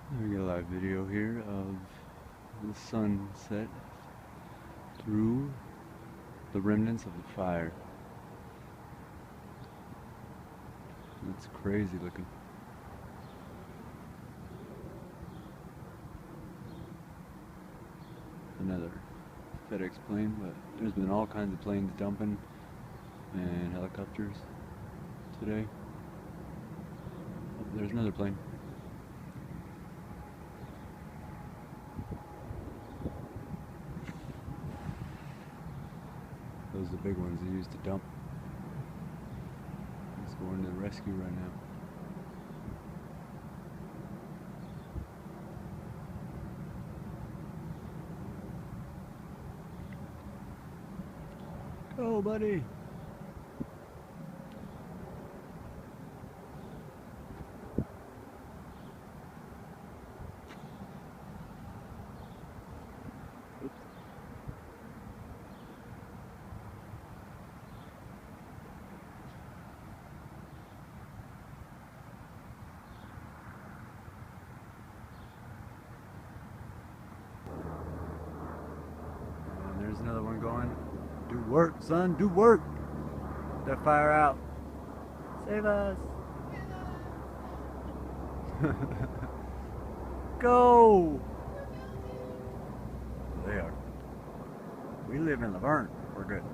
We get a live video here of the sunset through the remnants of the fire. It's crazy looking. Another FedEx plane, but there's been all kinds of planes dumping and helicopters today. Oh, there's another plane. Those are the big ones they used to dump. It's going to the rescue right now. Go, buddy! Oops. And there's another one going. Do work, son, do work! Put that fire out. Save us! Go! They are. We live in La Verne. We're good.